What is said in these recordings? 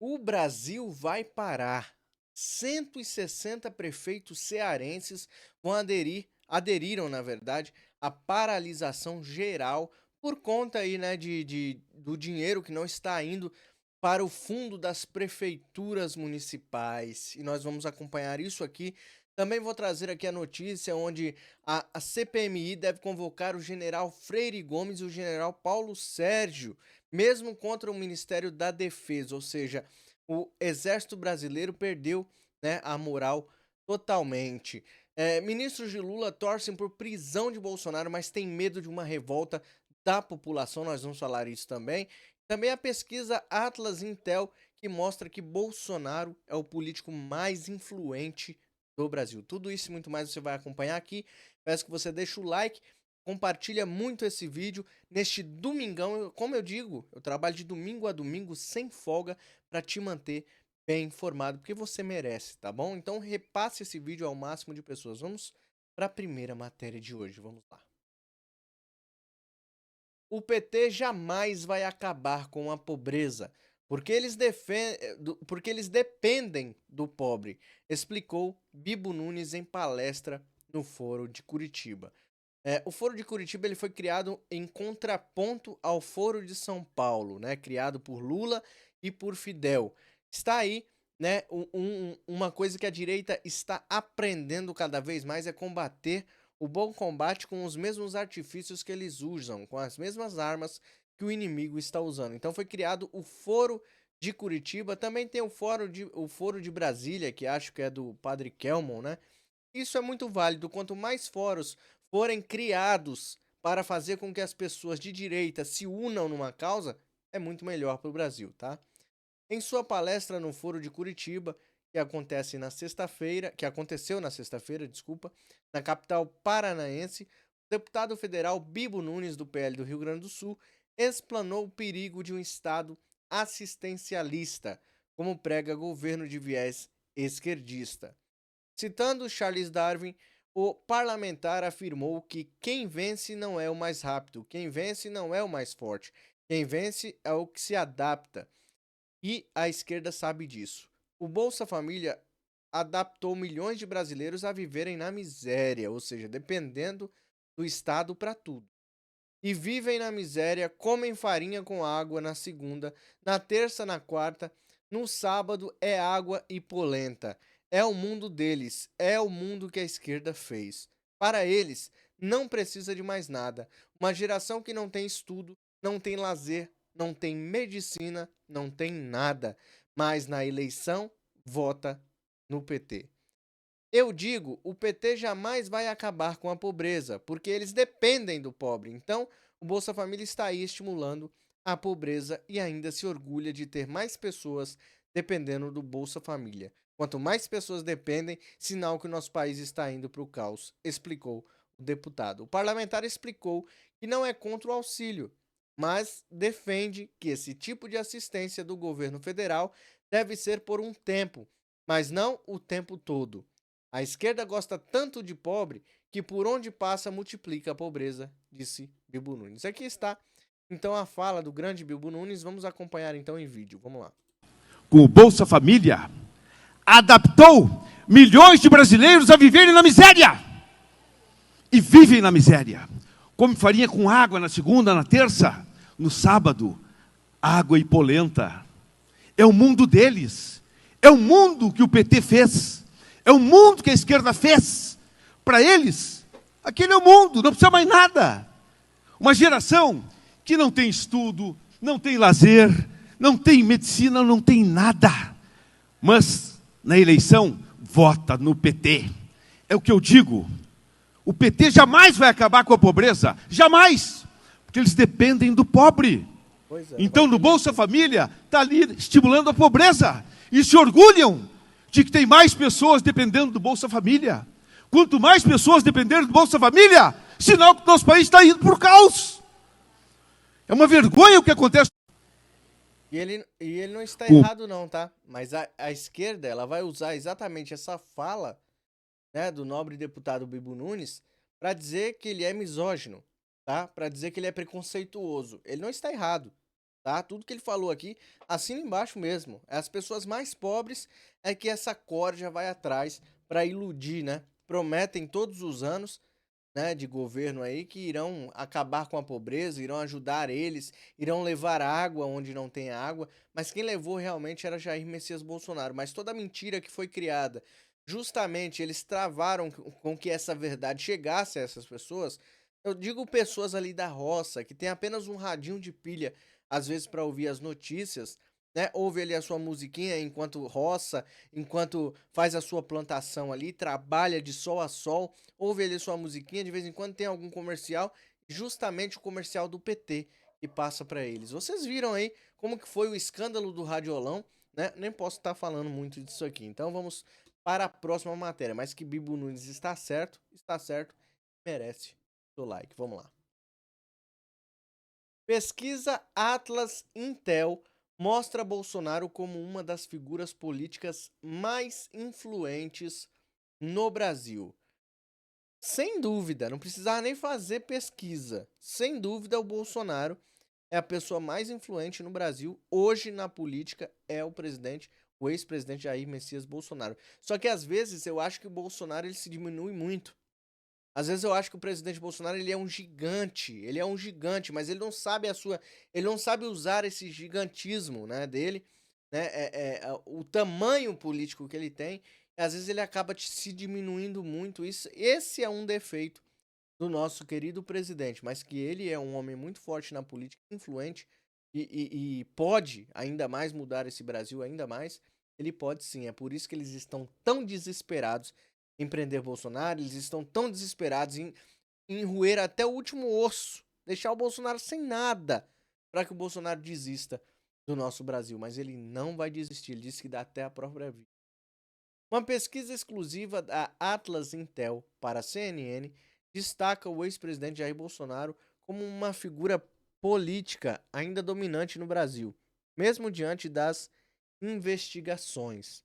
O Brasil vai parar. 160 prefeitos cearenses vão aderiram, na verdade, à paralisação geral por conta aí, né, do dinheiro que não está indo para o fundo das prefeituras municipais. E nós vamos acompanhar isso aqui. Também vou trazer aqui a notícia onde a CPMI deve convocar o general Freire Gomes e o general Paulo Sérgio, mesmo contra o Ministério da Defesa, ou seja, o Exército Brasileiro perdeu, né, a moral totalmente. Ministros de Lula torcem por prisão de Bolsonaro, mas têm medo de uma revolta da população, nós vamos falar isso também. Também a pesquisa Atlas Intel, que mostra que Bolsonaro é o político mais influente do Brasil. Tudo isso e muito mais você vai acompanhar aqui. Peço que você deixe o like, compartilha muito esse vídeo neste domingão. Como eu digo, eu trabalho de domingo a domingo sem folga para te manter bem informado, porque você merece, tá bom? Então repasse esse vídeo ao máximo de pessoas. Vamos para a primeira matéria de hoje, vamos lá. O PT jamais vai acabar com a pobreza, porque eles dependem do pobre, explicou Bibo Nunes em palestra no Foro de Curitiba. O Foro de Curitiba ele foi criado em contraponto ao Foro de São Paulo, né, criado por Lula e por Fidel. Está aí, né, uma coisa que a direita está aprendendo cada vez mais é combater o bom combate com os mesmos artifícios que eles usam, com as mesmas armas que o inimigo está usando. Então foi criado o Foro de Curitiba, também tem o Foro de Brasília, que acho que é do Padre Kelmon, né? Isso é muito válido. Quanto mais fóruns forem criados para fazer com que as pessoas de direita se unam numa causa, é muito melhor para o Brasil, tá? Em sua palestra no Foro de Curitiba, que aconteceu na sexta-feira, desculpa, na capital paranaense, o deputado federal Bibo Nunes, do PL do Rio Grande do Sul, explanou o perigo de um Estado assistencialista, como prega governo de viés esquerdista. Citando Charles Darwin, o parlamentar afirmou que quem vence não é o mais rápido, quem vence não é o mais forte, quem vence é o que se adapta. E a esquerda sabe disso. O Bolsa Família adaptou milhões de brasileiros a viverem na miséria, ou seja, dependendo do Estado para tudo. E vivem na miséria, comem farinha com água na segunda, na terça, na quarta, no sábado é água e polenta. É o mundo deles, é o mundo que a esquerda fez. Para eles, não precisa de mais nada. Uma geração que não tem estudo, não tem lazer, não tem medicina, não tem nada. Mas na eleição, vota no PT. Eu digo, o PT jamais vai acabar com a pobreza, porque eles dependem do pobre. Então, o Bolsa Família está aí estimulando a pobreza e ainda se orgulha de ter mais pessoas dependendo do Bolsa Família. Quanto mais pessoas dependem, sinal que o nosso país está indo para o caos, explicou o deputado. O parlamentar explicou que não é contra o auxílio, mas defende que esse tipo de assistência do governo federal deve ser por um tempo, mas não o tempo todo. A esquerda gosta tanto de pobre que por onde passa multiplica a pobreza, disse Bilbo Nunes. Aqui está, então, a fala do grande Bilbo Nunes. Vamos acompanhar, então, em vídeo. Vamos lá. Com o Bolsa Família, adaptou milhões de brasileiros a viverem na miséria. E vivem na miséria. Come farinha com água na segunda, na terça, no sábado, água e polenta. É o mundo deles. É o mundo que o PT fez. É o mundo que a esquerda fez. Para eles, aquele é o mundo, não precisa mais nada. Uma geração que não tem estudo, não tem lazer, não tem medicina, não tem nada. Mas, na eleição, vota no PT. É o que eu digo. O PT jamais vai acabar com a pobreza. Jamais. Porque eles dependem do pobre. Então, no Bolsa Família, está ali estimulando a pobreza. E se orgulham de que tem mais pessoas dependendo do Bolsa Família. Quanto mais pessoas dependerem do Bolsa Família, sinal que o nosso país está indo por caos. É uma vergonha o que acontece. E ele não está errado não, tá? Mas a esquerda, ela vai usar exatamente essa fala, né, do nobre deputado Bibo Nunes para dizer que ele é misógino, tá? Para dizer que ele é preconceituoso. Ele não está errado. tá? Tudo que ele falou aqui, assina embaixo mesmo. As pessoas mais pobres é que essa corja vai atrás para iludir, né? Prometem todos os anos, né, de governo aí que irão acabar com a pobreza, irão ajudar eles, irão levar água onde não tem água, mas quem levou realmente era Jair Messias Bolsonaro. Mas toda a mentira que foi criada, justamente eles travaram com que essa verdade chegasse a essas pessoas. Eu digo pessoas ali da roça, que tem apenas um radinho de pilha, às vezes para ouvir as notícias, né? Ouve ali a sua musiquinha enquanto roça, enquanto faz a sua plantação ali, trabalha de sol a sol, ouve ali sua musiquinha, de vez em quando tem algum comercial, justamente o comercial do PT que passa para eles. Vocês viram aí como que foi o escândalo do Radiolão, né? Nem posso estar falando muito disso aqui. Então vamos para a próxima matéria, mas que Bibo Nunes está certo, merece o like. Vamos lá. Pesquisa Atlas Intel mostra Bolsonaro como uma das figuras políticas mais influentes no Brasil. Sem dúvida, não precisava nem fazer pesquisa. Sem dúvida, o Bolsonaro é a pessoa mais influente no Brasil. Hoje, na política, é o ex-presidente Jair Messias Bolsonaro. Só que, às vezes, eu acho que o Bolsonaro ele se diminui muito. Às vezes eu acho que o presidente Bolsonaro ele é um gigante, mas ele não sabe usar esse gigantismo, né, dele, né, o tamanho político que ele tem, e às vezes ele acaba se diminuindo muito. Esse é um defeito do nosso querido presidente, mas que ele é um homem muito forte na política, influente e pode ainda mais mudar esse Brasil ainda mais. Ele pode sim, é por isso que eles estão tão desesperados em prender Bolsonaro, eles estão tão desesperados em roer até o último osso, deixar o Bolsonaro sem nada, para que o Bolsonaro desista do nosso Brasil. Mas ele não vai desistir, ele disse que dá até a própria vida. Uma pesquisa exclusiva da Atlas Intel para a CNN destaca o ex-presidente Jair Bolsonaro como uma figura política ainda dominante no Brasil, mesmo diante das investigações.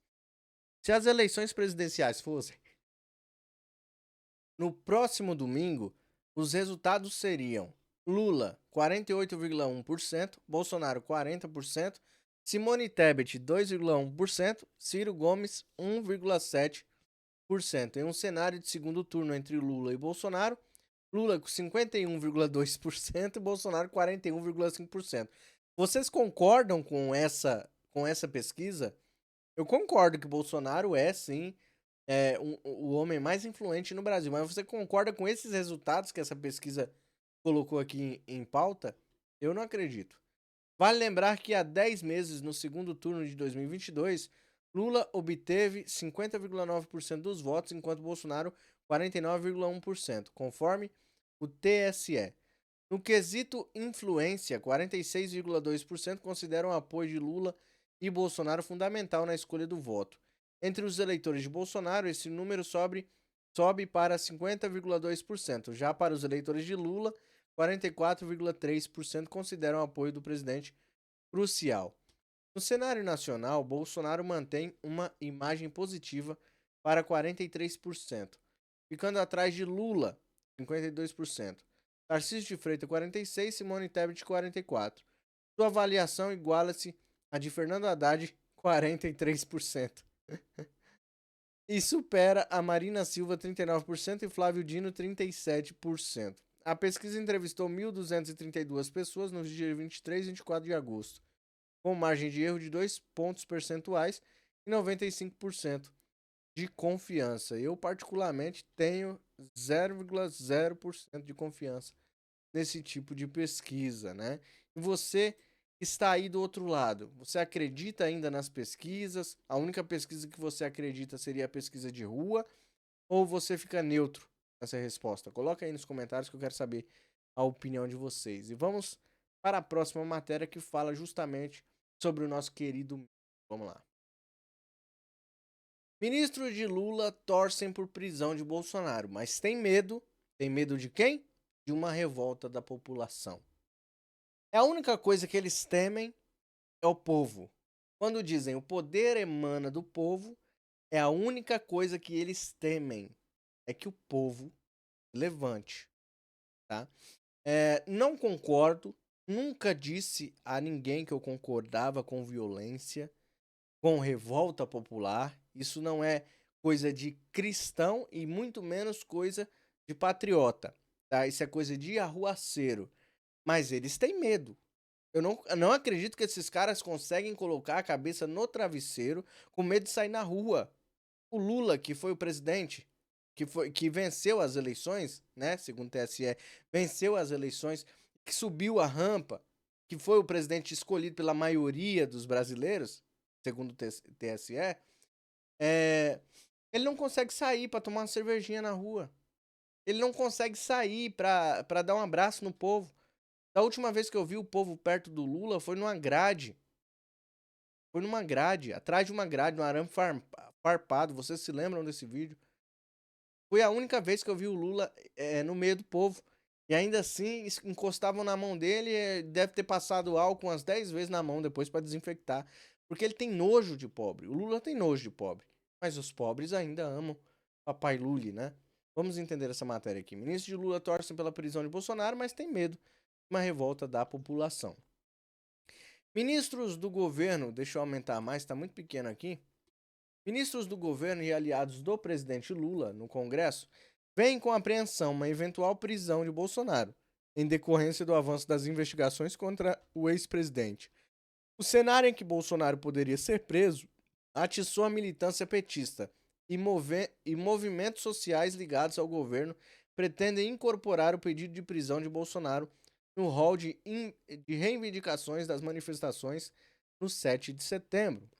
Se as eleições presidenciais fossem no próximo domingo, os resultados seriam: Lula 48,1%, Bolsonaro 40%, Simone Tebet 2,1%, Ciro Gomes 1,7%. Em um cenário de segundo turno entre Lula e Bolsonaro, Lula com 51,2% e Bolsonaro 41,5%. Vocês concordam com essa pesquisa? Eu concordo que Bolsonaro é, sim, o homem mais influente no Brasil. Mas você concorda com esses resultados que essa pesquisa colocou aqui em pauta? Eu não acredito. Vale lembrar que há 10 meses, no segundo turno de 2022, Lula obteve 50,9% dos votos, enquanto Bolsonaro 49,1%, conforme o TSE. No quesito influência, 46,2% consideram o apoio de Lula e Bolsonaro fundamental na escolha do voto. Entre os eleitores de Bolsonaro, esse número sobe para 50,2%. Já para os eleitores de Lula, 44,3% consideram o apoio do presidente crucial. No cenário nacional, Bolsonaro mantém uma imagem positiva para 43%, ficando atrás de Lula, 52%. Tarcísio de Freitas, 46%, Simone Tebet, 44%. Sua avaliação iguala-se a de Fernando Haddad, 43%. E supera a Marina Silva, 39%, e Flávio Dino, 37%. A pesquisa entrevistou 1.232 pessoas nos dias 23 e 24 de agosto, com margem de erro de 2 pontos percentuais e 95% de confiança. Eu, particularmente, tenho 0,0% de confiança nesse tipo de pesquisa, né? E você está aí do outro lado. Você acredita ainda nas pesquisas? A única pesquisa que você acredita seria a pesquisa de rua? Ou você fica neutro nessa resposta? Coloca aí nos comentários que eu quero saber a opinião de vocês. E vamos para a próxima matéria que fala justamente sobre o nosso querido... Vamos lá. Ministros de Lula torcem por prisão de Bolsonaro, mas tem medo. Tem medo de quem? De uma revolta da população. É a única coisa que eles temem é o povo. Quando dizem o poder emana do povo, é a única coisa que eles temem. É que o povo levante. Tá? Não concordo nunca disse a ninguém que eu concordava com violência, com revolta popular. Isso não é coisa de cristão e muito menos coisa de patriota, tá? Isso é coisa de arruaceiro. Mas eles têm medo. Eu não acredito que esses caras conseguem colocar a cabeça no travesseiro com medo de sair na rua. O Lula, que foi o presidente, que venceu as eleições, né? Segundo o TSE, venceu as eleições, que subiu a rampa, que foi o presidente escolhido pela maioria dos brasileiros, segundo o TSE, ele não consegue sair para tomar uma cervejinha na rua. Ele não consegue sair para dar um abraço no povo. Da última vez que eu vi o povo perto do Lula foi numa grade. Foi numa grade, atrás de uma grade, um arame farpado. Vocês se lembram desse vídeo? Foi a única vez que eu vi o Lula no meio do povo. E ainda assim, encostavam na mão dele, deve ter passado álcool umas 10 vezes na mão depois para desinfectar. Porque ele tem nojo de pobre. O Lula tem nojo de pobre. Mas os pobres ainda amam Papai Lula, né? Vamos entender essa matéria aqui. Ministros de Lula torcem pela prisão de Bolsonaro, mas tem medo de uma revolta da população. Ministros do governo, deixa eu aumentar mais, está muito pequeno aqui. Ministros do governo e aliados do presidente Lula no Congresso veem com apreensão uma eventual prisão de Bolsonaro, em decorrência do avanço das investigações contra o ex-presidente. O cenário em que Bolsonaro poderia ser preso atiçou a militância petista e movimentos sociais ligados ao governo pretendem incorporar o pedido de prisão de Bolsonaro no rol de reivindicações das manifestações no 7 de setembro.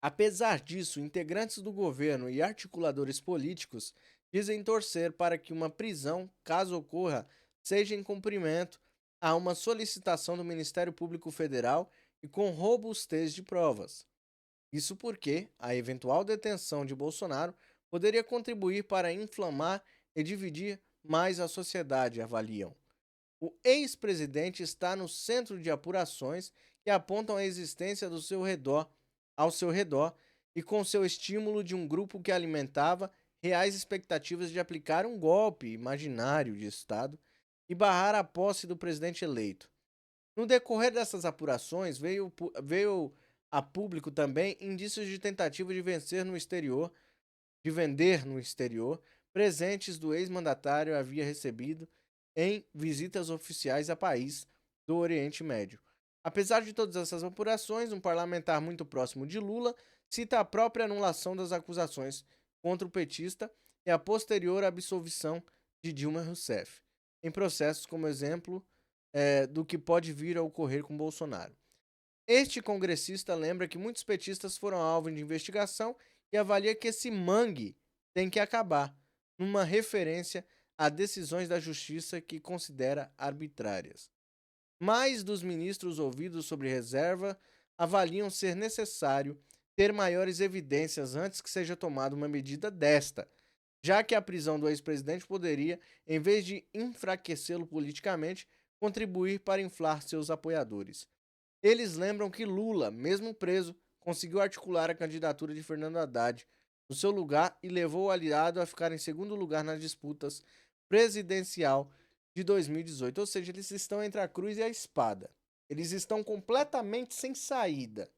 Apesar disso, integrantes do governo e articuladores políticos dizem torcer para que uma prisão, caso ocorra, seja em cumprimento a uma solicitação do Ministério Público Federal e com robustez de provas. Isso porque a eventual detenção de Bolsonaro poderia contribuir para inflamar e dividir mais a sociedade, avaliam. O ex-presidente está no centro de apurações que apontam a existência ao seu redor e com seu estímulo de um grupo que alimentava reais expectativas de aplicar um golpe imaginário de Estado e barrar a posse do presidente eleito. No decorrer dessas apurações, veio a público também indícios de tentativa de vender no exterior, presentes do ex-mandatário havia recebido em visitas oficiais a país do Oriente Médio. Apesar de todas essas apurações, um parlamentar muito próximo de Lula cita a própria anulação das acusações contra o petista e a posterior absolvição de Dilma Rousseff, em processos como exemplo do que pode vir a ocorrer com Bolsonaro. Este congressista lembra que muitos petistas foram alvo de investigação e avalia que esse mangue tem que acabar, numa referência a decisões da justiça que considera arbitrárias. Mais dos ministros ouvidos sobre reserva avaliam ser necessário ter maiores evidências antes que seja tomada uma medida desta, já que a prisão do ex-presidente poderia, em vez de enfraquecê-lo politicamente, contribuir para inflar seus apoiadores. Eles lembram que Lula, mesmo preso, conseguiu articular a candidatura de Fernando Haddad no seu lugar e levou o aliado a ficar em segundo lugar nas disputas presidencial de 2018. Ou seja, eles estão entre a cruz e a espada. Eles estão completamente sem saída.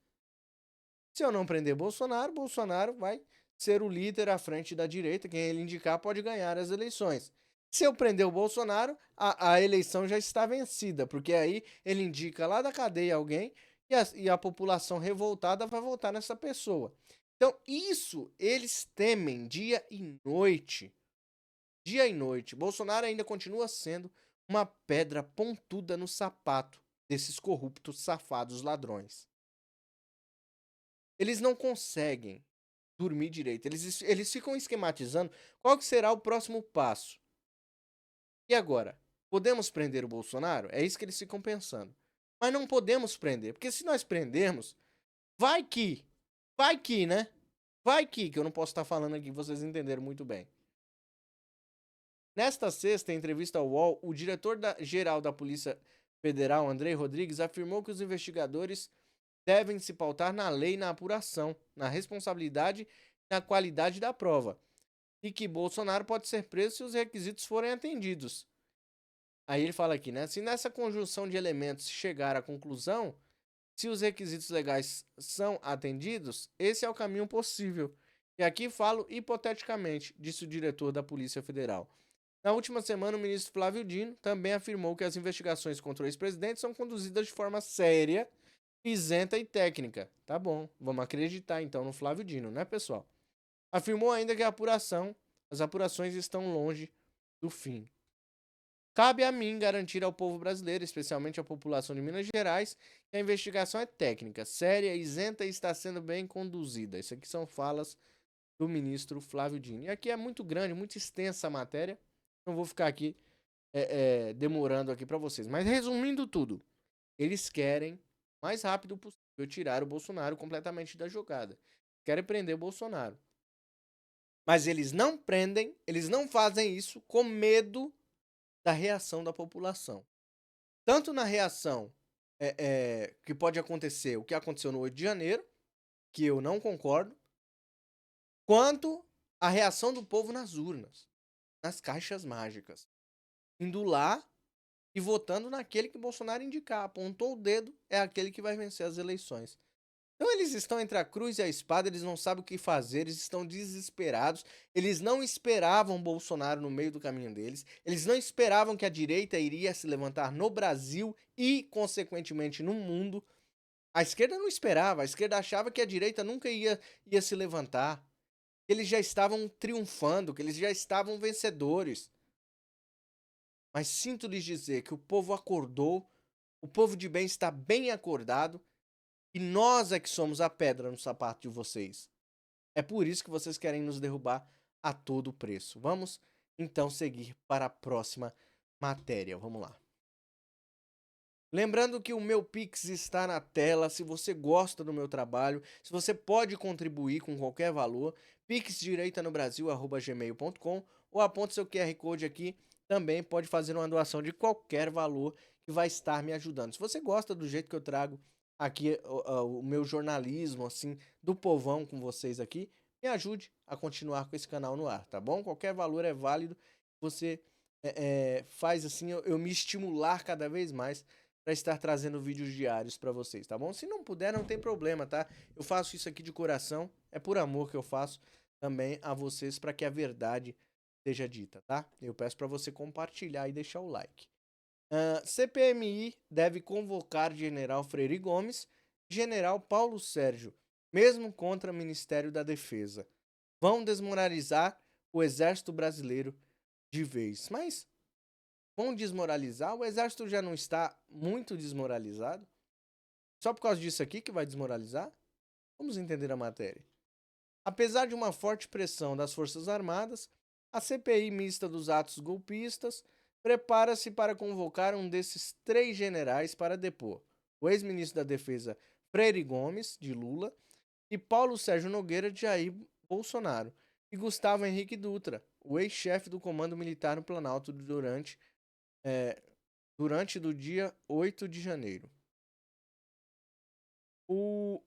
Se eu não prender Bolsonaro, Bolsonaro vai ser o líder à frente da direita. Quem ele indicar pode ganhar as eleições. Se eu prender o Bolsonaro, a eleição já está vencida, porque aí ele indica lá da cadeia alguém e a população revoltada vai votar nessa pessoa. Então, isso eles temem dia e noite. Dia e noite. Bolsonaro ainda continua sendo uma pedra pontuda no sapato desses corruptos, safados ladrões. Eles não conseguem dormir direito. Eles ficam esquematizando qual que será o próximo passo. E agora? Podemos prender o Bolsonaro? É isso que eles ficam pensando. Mas não podemos prender, porque se nós prendermos, vai que, né? Vai que eu não posso estar falando aqui, vocês entenderam muito bem. Nesta sexta, em entrevista ao UOL, o diretor-geral da Polícia Federal, Andrei Rodrigues, afirmou que os investigadores devem se pautar na lei e na apuração, na responsabilidade e na qualidade da prova, e que Bolsonaro pode ser preso se os requisitos forem atendidos. Aí ele fala aqui, né? Se nessa conjunção de elementos se chegar à conclusão, se os requisitos legais são atendidos, esse é o caminho possível. E aqui falo hipoteticamente, disse o diretor da Polícia Federal. Na última semana, o ministro Flávio Dino também afirmou que as investigações contra o ex-presidente são conduzidas de forma séria, isenta e técnica. Tá bom, vamos acreditar então no Flávio Dino, né, pessoal? Afirmou ainda que as apurações estão longe do fim. Cabe a mim garantir ao povo brasileiro, especialmente à população de Minas Gerais, que a investigação é técnica, séria, isenta e está sendo bem conduzida. Isso aqui são falas do ministro Flávio Dino. E aqui é muito grande, muito extensa a matéria. Não vou ficar aqui demorando aqui para vocês. Mas resumindo tudo, eles querem, o mais rápido possível, tirar o Bolsonaro completamente da jogada. Querem prender o Bolsonaro. Mas eles não prendem, eles não fazem isso com medo da reação da população. Tanto na reação que pode acontecer, o que aconteceu no 8 de janeiro, que eu não concordo, quanto a reação do povo nas urnas, nas caixas mágicas. Indo lá e votando naquele que Bolsonaro indicar. Apontou o dedo, é aquele que vai vencer as eleições. Então eles estão entre a cruz e a espada, eles não sabem o que fazer, eles estão desesperados, eles não esperavam Bolsonaro no meio do caminho deles, eles não esperavam que a direita iria se levantar no Brasil e, consequentemente, no mundo. A esquerda não esperava, a esquerda achava que a direita nunca ia se levantar, que eles já estavam triunfando, que eles já estavam vencedores. Mas sinto lhes dizer que o povo acordou, o povo de bem está bem acordado, e nós é que somos a pedra no sapato de vocês. É por isso que vocês querem nos derrubar a todo preço. Vamos então seguir para a próxima matéria. Vamos lá. Lembrando que o meu Pix está na tela. Se você gosta do meu trabalho, se você pode contribuir com qualquer valor, pixdireitanobrasil@gmail.com, ou aponte seu QR Code aqui. Também pode fazer uma doação de qualquer valor que vai estar me ajudando. Se você gosta do jeito que eu trago aqui o meu jornalismo, assim, do povão com vocês aqui, me ajude a continuar com esse canal no ar, tá bom? Qualquer valor é válido. Você faz assim eu me estimular cada vez mais para estar trazendo vídeos diários para vocês, tá bom? Se não puder, não tem problema, tá? Eu faço isso aqui de coração, é por amor que eu faço também a vocês para que a verdade seja dita, tá? Eu peço para você compartilhar e deixar o like. CPMI deve convocar General Freire Gomes, General Paulo Sérgio, mesmo contra o Ministério da Defesa. Vão desmoralizar o Exército Brasileiro de vez. Mas vão desmoralizar? O Exército já não está muito desmoralizado? Só por causa disso aqui que vai desmoralizar? Vamos entender a matéria. Apesar de uma forte pressão das Forças Armadas, a CPI mista dos atos golpistas prepara-se para convocar um desses 3 generais para depor: o ex-ministro da Defesa Freire Gomes, de Lula, e Paulo Sérgio Nogueira, de Jair Bolsonaro, e Gustavo Henrique Dutra, o ex-chefe do Comando Militar no Planalto durante do dia 8 de janeiro. O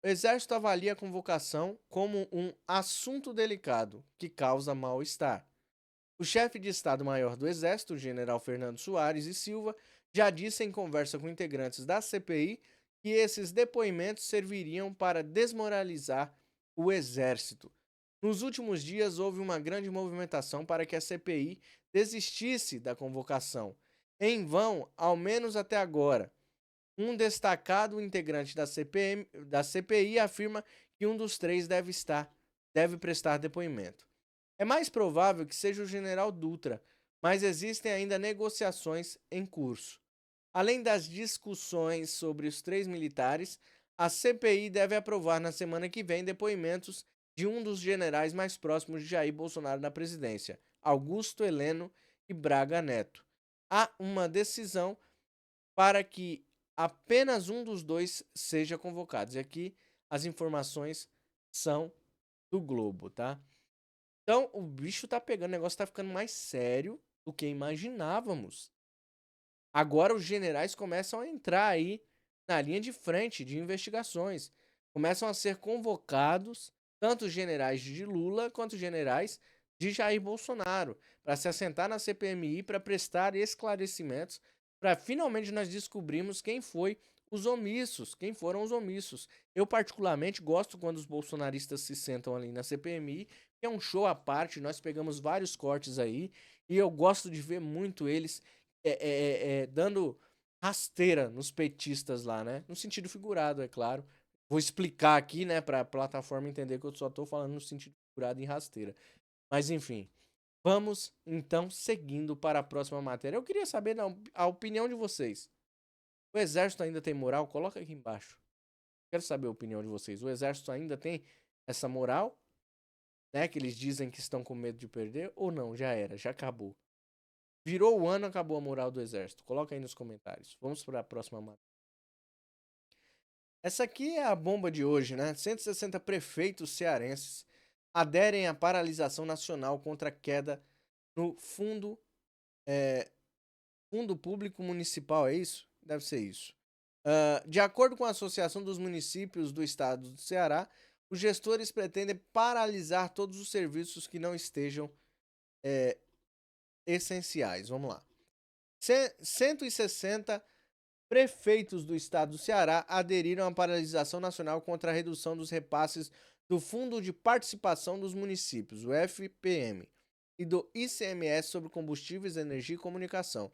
Exército avalia a convocação como um assunto delicado que causa mal-estar. O chefe de Estado-Maior do Exército, o general Fernando Soares e Silva, já disse em conversa com integrantes da CPI que esses depoimentos serviriam para desmoralizar o Exército. Nos últimos dias, houve uma grande movimentação para que a CPI desistisse da convocação. Em vão, ao menos até agora. Um destacado integrante da CPI afirma que um dos 3 deve prestar depoimento. É mais provável que seja o general Dutra, mas existem ainda negociações em curso. Além das discussões sobre os 3 militares, a CPI deve aprovar na semana que vem depoimentos de um dos generais mais próximos de Jair Bolsonaro na presidência, Augusto Heleno e Braga Neto. Há uma decisão para que apenas um dos 2 seja convocado. E aqui as informações são do Globo, tá? Então, o bicho tá pegando, o negócio tá ficando mais sério do que imaginávamos. Agora os generais começam a entrar aí na linha de frente de investigações. Começam a ser convocados tanto os generais de Lula quanto os generais de Jair Bolsonaro para se assentar na CPMI para prestar esclarecimentos, para finalmente nós descobrirmos quem foram os omissos. Eu particularmente gosto quando os bolsonaristas se sentam ali na CPMI, que é um show à parte, nós pegamos vários cortes aí, e eu gosto de ver muito eles dando rasteira nos petistas lá, né? No sentido figurado, é claro. Vou explicar aqui, né, para a plataforma entender que eu só tô falando no sentido figurado em rasteira. Mas enfim, vamos então seguindo para a próxima matéria. Eu queria saber a opinião de vocês. O exército ainda tem moral? Coloca aqui embaixo. Quero saber a opinião de vocês. O exército ainda tem essa moral, né, que eles dizem que estão com medo de perder, ou não? Já era, já acabou. Virou o ano, acabou a moral do exército. Coloca aí nos comentários. Vamos para a próxima matéria. Essa aqui é a bomba de hoje, né? 160 prefeitos cearenses aderem à paralisação nacional contra a queda no fundo público municipal, é isso? Deve ser isso. De acordo com a Associação dos Municípios do Estado do Ceará, os gestores pretendem paralisar todos os serviços que não estejam essenciais. Vamos lá. 160 prefeitos do estado do Ceará aderiram à paralisação nacional contra a redução dos repasses do Fundo de Participação dos Municípios, o FPM, e do ICMS sobre combustíveis, energia e comunicação.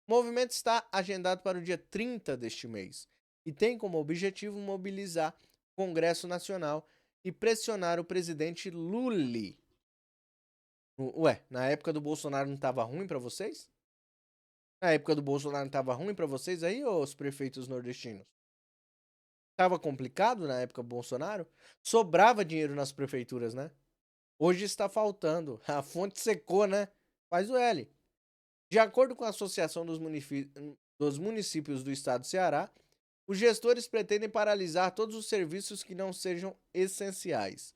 O movimento está agendado para o dia 30 deste mês e tem como objetivo mobilizar o Congresso Nacional e pressionar o presidente Lula. Ué, na época do Bolsonaro não estava ruim para vocês? Na época do Bolsonaro não estava ruim para vocês aí, ô, os prefeitos nordestinos? Tava complicado na época do Bolsonaro? Sobrava dinheiro nas prefeituras, né? Hoje está faltando. A fonte secou, né? Faz o L. De acordo com a Associação dos Municípios do Estado do Ceará, os gestores pretendem paralisar todos os serviços que não sejam essenciais.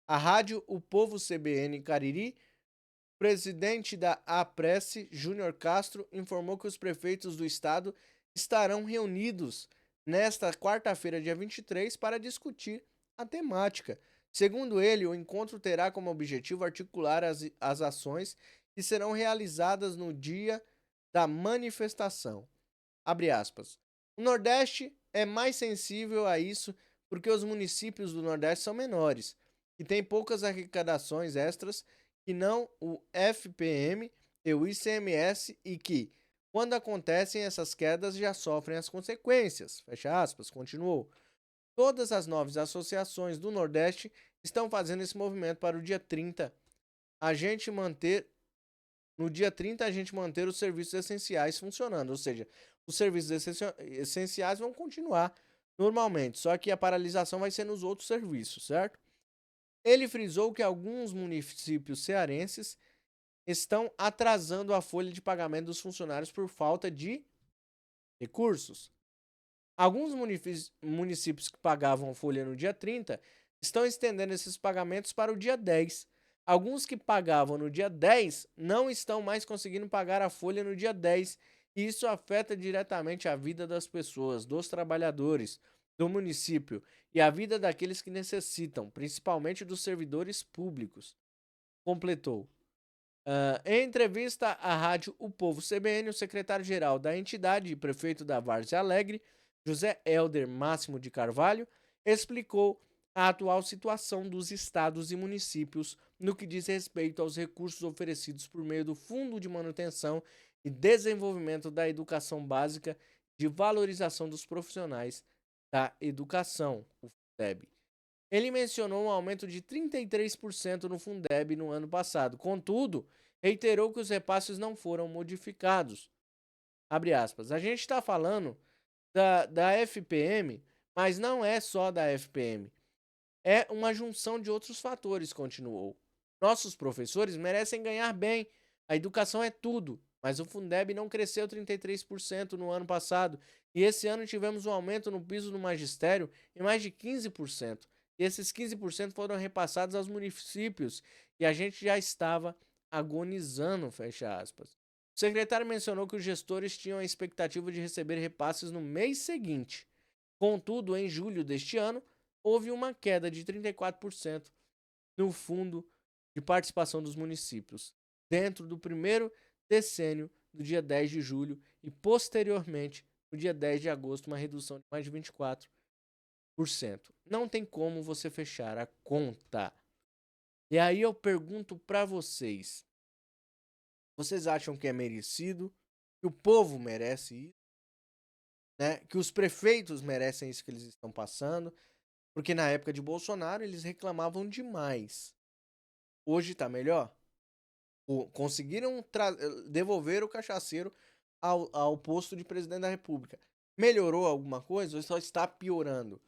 A rádio O Povo CBN Cariri, presidente da APRESSE, Júnior Castro, informou que os prefeitos do estado estarão reunidos nesta quarta-feira, dia 23, para discutir a temática. Segundo ele, o encontro terá como objetivo articular as ações que serão realizadas no dia da manifestação. Abre aspas. O Nordeste é mais sensível a isso porque os municípios do Nordeste são menores, que têm poucas arrecadações extras que não o FPM e o ICMS e que, quando acontecem essas quedas, já sofrem as consequências. Fecha aspas, continuou. Todas as 9 associações do Nordeste estão fazendo esse movimento para o dia 30. No dia 30 a gente manter os serviços essenciais funcionando, ou seja, os serviços essenciais vão continuar normalmente, só que a paralisação vai ser nos outros serviços, certo? Ele frisou que alguns municípios cearenses estão atrasando a folha de pagamento dos funcionários por falta de recursos. Alguns municípios que pagavam folha no dia 30 estão estendendo esses pagamentos para o dia 10. Alguns que pagavam no dia 10 não estão mais conseguindo pagar a folha no dia 10, e isso afeta diretamente a vida das pessoas, dos trabalhadores, do município e a vida daqueles que necessitam, principalmente dos servidores públicos. Completou. Em entrevista à rádio O Povo CBN, o secretário-geral da entidade e prefeito da Várzea Alegre, José Helder Máximo de Carvalho, explicou a atual situação dos estados e municípios no que diz respeito aos recursos oferecidos por meio do Fundo de Manutenção e Desenvolvimento da Educação Básica de Valorização dos Profissionais da Educação, o FUNDEB. Ele mencionou um aumento de 33% no Fundeb no ano passado. Contudo, reiterou que os repasses não foram modificados. Abre aspas. A gente está falando da FPM, mas não é só da FPM. É uma junção de outros fatores, continuou. Nossos professores merecem ganhar bem. A educação é tudo. Mas o Fundeb não cresceu 33% no ano passado. E esse ano tivemos um aumento no piso do magistério em mais de 15%. E esses 15% foram repassados aos municípios e a gente já estava agonizando, fecha aspas. O secretário mencionou que os gestores tinham a expectativa de receber repasses no mês seguinte. Contudo, em julho deste ano, houve uma queda de 34% no fundo de participação dos municípios dentro do primeiro decênio do dia 10 de julho e, posteriormente, no dia 10 de agosto, uma redução de mais de 24%. Não tem como você fechar a conta. E aí eu pergunto para vocês: vocês acham que é merecido? Que o povo merece isso? Né? Que os prefeitos merecem isso que eles estão passando? Porque na época de Bolsonaro eles reclamavam demais. Hoje tá melhor? Conseguiram devolver o cachaceiro ao posto de presidente da República. Melhorou alguma coisa ou só está piorando?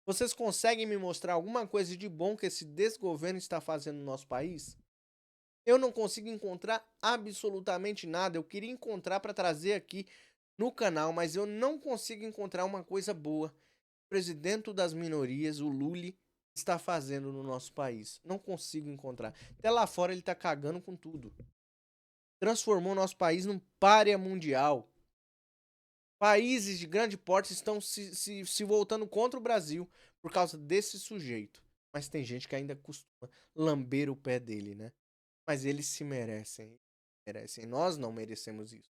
Vocês conseguem me mostrar alguma coisa de bom que esse desgoverno está fazendo no nosso país? Eu não consigo encontrar absolutamente nada. Eu queria encontrar para trazer aqui no canal, mas eu não consigo encontrar uma coisa boa. O presidente das minorias, o Lula, está fazendo no nosso país. Não consigo encontrar. Até lá fora ele está cagando com tudo. Transformou nosso país num pária mundial. Países de grande porte estão se voltando contra o Brasil por causa desse sujeito. Mas tem gente que ainda costuma lamber o pé dele, né? Mas eles se merecem. Nós não merecemos isso.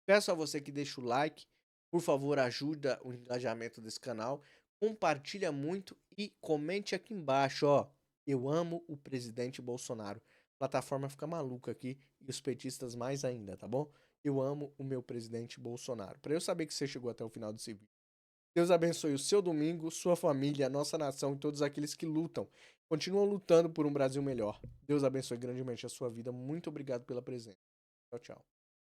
Peço a você que deixe o like. Por favor, ajuda o engajamento desse canal. Compartilha muito e comente aqui embaixo, ó. Eu amo o presidente Bolsonaro. A plataforma fica maluca aqui e os petistas mais ainda, tá bom? Eu amo o meu presidente Bolsonaro. Para eu saber que você chegou até o final desse vídeo. Deus abençoe o seu domingo, sua família, a nossa nação e todos aqueles que lutam. Continuam lutando por um Brasil melhor. Deus abençoe grandemente a sua vida. Muito obrigado pela presença. Tchau, tchau.